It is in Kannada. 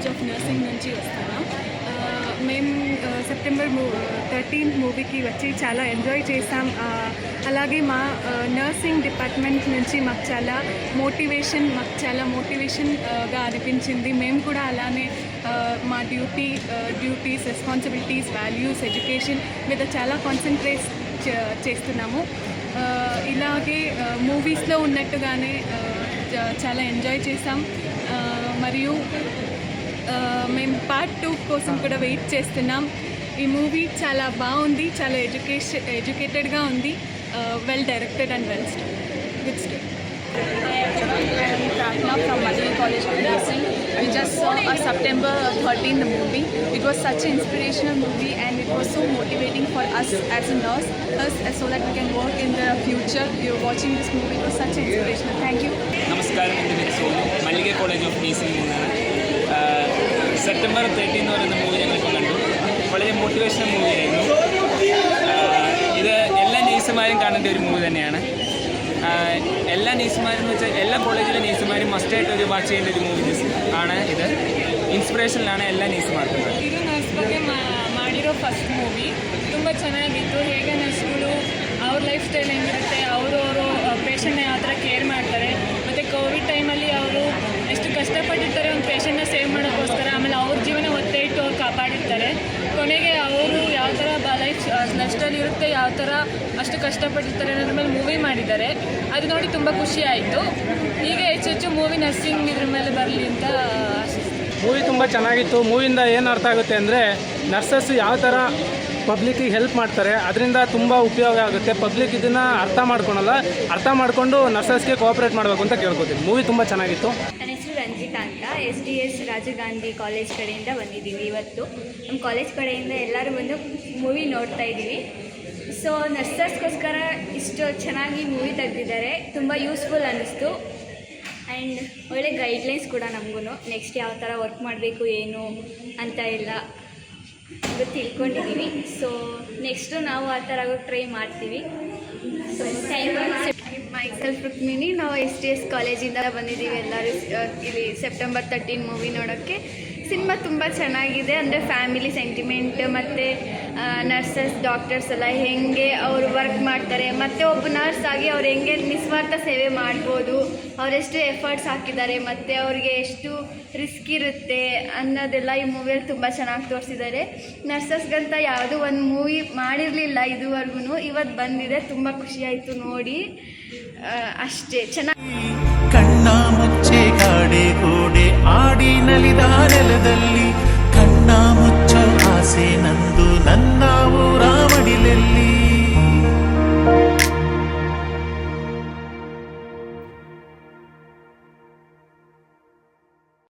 కాలేజ్ ఆఫ్ నర్సింగ్ నుంచి వస్తున్నాం. మేము సెప్టెంబర్ 13 మూవీకి వచ్చి చాలా ఎంజాయ్ చేసాం. అలాగే మా నర్సింగ్ డిపార్ట్మెంట్ నుంచి మాకు చాలా మోటివేషన్గా అనిపించింది. మేము కూడా అలానే మా డ్యూటీస్, రెస్పాన్సిబిలిటీస్, వాల్యూస్, ఎడ్యుకేషన్ మీద చాలా కాన్సన్ట్రేట్ చేస్తున్నాము. ఇలాగే మూవీస్లో ఉన్నట్టుగానే చాలా ఎంజాయ్ చేసాం. మరియు మేము పార్ట్ 2 కోసం కూడా వెయిట్ చేస్తున్నాం. ఈ మూవీ చాలా బాగుంది, చాలా ఎడ్యుకేటెడ్గా ఉంది, well directed and good story. Hi everyone, I am Pratna from Madhuri College of Nursing. We just saw September 13 the movie. It was such an inspirational movie and it was so motivating for us as a nurse so that we can work in the future. We were watching this movie, it was such an inspirational. Thank you. നമസ്കാരം, എൻ്റെ പേര് സോനു. മല്ലിക കോളേജ് ഓഫ് നേഴ്സിംഗിൽ നിന്നാണ്. സെപ്റ്റംബർ 13 എന്ന് പറയുന്ന മൂവി ഞങ്ങളിപ്പോൾ കണ്ടു. വളരെ മോട്ടിവേഷണൽ മൂവിയായിരുന്നു. ഇത് എല്ലാ നേഴ്സുമാരും കാണേണ്ട ഒരു മൂവി തന്നെയാണ്. എല്ലാ നേഴ്സുമാരും വെച്ചാൽ എല്ലാ കോളേജിലെ നേഴ്സുമാരും മസ്റ്റായിട്ട് ഒരു വാച്ച് ചെയ്യേണ്ട ഒരു മൂവി ആണ്. ഇത് ಇನ್ಸ್ಪಿರೇಷನಲ್ಲಾണ് ಎಲ್ಲ ನರ್ಸ್ಮಾರ್ക്കും. ಇದು ನರ್ಸ್ ಬಗ್ಗೆ ಮಾಡಿರೋ ಫಸ್ಟ್ ಮೂವಿ. ತುಂಬ ಚೆನ್ನಾಗಿತ್ತು. ಹೇಗೆ ನರ್ಸ್ಗಳು ಅವ್ರ ಲೈಫ್ ಸ್ಟೈಲ್ ಹೆಂಗಿರುತ್ತೆ, ಅವರು ಪೇಷಂಟ್ನ ಯಾವ ಥರ ಕೇರ್ ಮಾಡ್ತಾರೆ, ಮತ್ತು ಕೋವಿಡ್ ಟೈಮಲ್ಲಿ ಅವರು ಎಷ್ಟು ಕಷ್ಟಪಟ್ಟಿರ್ತಾರೆ ಒಂದು ಪೇಷಂಟ್ನ ಸೇವ್ ಮಾಡೋಕ್ಕೋಸ್ಕರ. ಆಮೇಲೆ ಅವ್ರ ಜೀವನ ಒತ್ತೆ ಇಟ್ಟು ಅವ್ರು ಕಾಪಾಡಿರ್ತಾರೆ. ಕೊನೆಗೆ ಅವರು ಯಾವ ಥರ ಲೈಫ್ ಲೈಫ್ಸ್ಟೈಲ್ ಇರುತ್ತೆ, ಯಾವ ಥರ ಅಷ್ಟು ಕಷ್ಟಪಟ್ಟಿರ್ತಾರೆ ಅನ್ನೋದ್ರ ಮೇಲೆ ಮೂವಿ ಮಾಡಿದ್ದಾರೆ. ಅದು ನೋಡಿ ತುಂಬ ಖುಷಿ ಆಯಿತು. ಹೀಗೆ ಹೆಚ್ಚೆಚ್ಚು ಮೂವಿ ನರ್ಸಿಂಗ್ ಇದ್ರ ಮೇಲೆ ಬರಲಿ ಅಂತ ಆಶಿಸ್ತೀನಿ. ಮೂವಿ ತುಂಬ ಚೆನ್ನಾಗಿತ್ತು. ಮೂವಿಯಿಂದ ಏನು ಅರ್ಥ ಆಗುತ್ತೆ ಅಂದರೆ ನರ್ಸಸ್ ಯಾವ ಥರ ಪಬ್ಲಿಕ್ಕಿಗೆ ಹೆಲ್ಪ್ ಮಾಡ್ತಾರೆ, ಅದರಿಂದ ತುಂಬ ಉಪಯೋಗ ಆಗುತ್ತೆ. ಪಬ್ಲಿಕ್ ಇದನ್ನು ಅರ್ಥ ಮಾಡಿಕೊಂಡು ನರ್ಸಸ್ಗೆ ಕೋಆಪ್ರೇಟ್ ಮಾಡಬೇಕು ಅಂತ ಕೇಳ್ಕೊತೀನಿ. ಮೂವಿ ತುಂಬ ಚೆನ್ನಾಗಿತ್ತು. ನನ್ನ ಹೆಸರು ರಂಜಿತಾ ಅಂತ, SDS ರಾಜೀವ್ ಗಾಂಧಿ ಕಾಲೇಜ್ ಕಡೆಯಿಂದ ಬಂದಿದ್ದೀವಿ. ಇವತ್ತು ನಮ್ಮ ಕಾಲೇಜ್ ಕಡೆಯಿಂದ ಎಲ್ಲರೂ ಬಂದು ಮೂವಿ ನೋಡ್ತಾ ಇದ್ದೀವಿ. ಸೊ ನರ್ಸಸ್ಗೋಸ್ಕರ ಇಷ್ಟು ಚೆನ್ನಾಗಿ ಮೂವಿ ತೆಗೆದಿದ್ದಾರೆ, ತುಂಬ ಯೂಸ್ಫುಲ್ ಅನ್ನಿಸ್ತು. ಆ್ಯಂಡ್ ಒಳ್ಳೆ ಗೈಡ್ಲೈನ್ಸ್ ಕೂಡ ನಮಗೂ ನೆಕ್ಸ್ಟ್ ಯಾವ ಥರ ವರ್ಕ್ ಮಾಡಬೇಕು ಏನು ಅಂತ ಎಲ್ಲ ತಿಳ್ಕೊಂಡಿದ್ದೀವಿ. ಸೊ ನೆಕ್ಸ್ಟು ನಾವು ಆ ಥರ ಟ್ರೈ ಮಾಡ್ತೀವಿ. ಸೊ ಮೈಸೆಲ್ಫ್ ರುಕ್ಮಿಣಿ, ನಾವು SDS ಕಾಲೇಜಿಂದ ಬಂದಿದ್ದೀವಿ ಎಲ್ಲರೂ ಇಲ್ಲಿ ಸೆಪ್ಟೆಂಬರ್ 13 ಮೂವಿ ನೋಡೋಕ್ಕೆ. ಸಿನಿಮಾ ತುಂಬ ಚೆನ್ನಾಗಿದೆ. ಅಂದರೆ ಫ್ಯಾಮಿಲಿ ಸೆಂಟಿಮೆಂಟ್ ಮತ್ತು ನರ್ಸಸ್ ಡಾಕ್ಟರ್ಸ್ ಎಲ್ಲ ಹೆಂಗೆ ಅವರು ವರ್ಕ್ ಮಾಡ್ತಾರೆ, ಮತ್ತು ಒಬ್ಬ ನರ್ಸ್ ಆಗಿ ಅವ್ರು ಹೆಂಗೆ ನಿಸ್ವಾರ್ಥ ಸೇವೆ ಮಾಡ್ಬೋದು, ಅವರೆಷ್ಟು ಎಫರ್ಟ್ಸ್ ಹಾಕಿದ್ದಾರೆ, ಮತ್ತು ಅವ್ರಿಗೆ ಎಷ್ಟು ರಿಸ್ಕ್ ಇರುತ್ತೆ ಅನ್ನೋದೆಲ್ಲ ಈ ಮೂವಿಯಲ್ಲಿ ತುಂಬ ಚೆನ್ನಾಗಿ ತೋರಿಸಿದ್ದಾರೆ. ನರ್ಸಸ್ಗಂತ ಯಾವುದೂ ಒಂದು ಮೂವಿ ಮಾಡಿರಲಿಲ್ಲ ಇದುವರೆಗೂ, ಇವತ್ತು ಬಂದಿದೆ. ತುಂಬ ಖುಷಿಯಾಯಿತು ನೋಡಿ. ಅಷ್ಟೇ ಚೆನ್ನಾಗಿ ಕಣ್ಣ ಮುಚ್ಚೆ ಗಾಡೆ ಗೋಡೆ ಆಡಿ ನಲಿದ ನೆಲದಲ್ಲಿ ಕಣ್ಣ ಮುಚ್ಚೋ ಆಸೆ ನಂದು ನನ್ನ ಊರ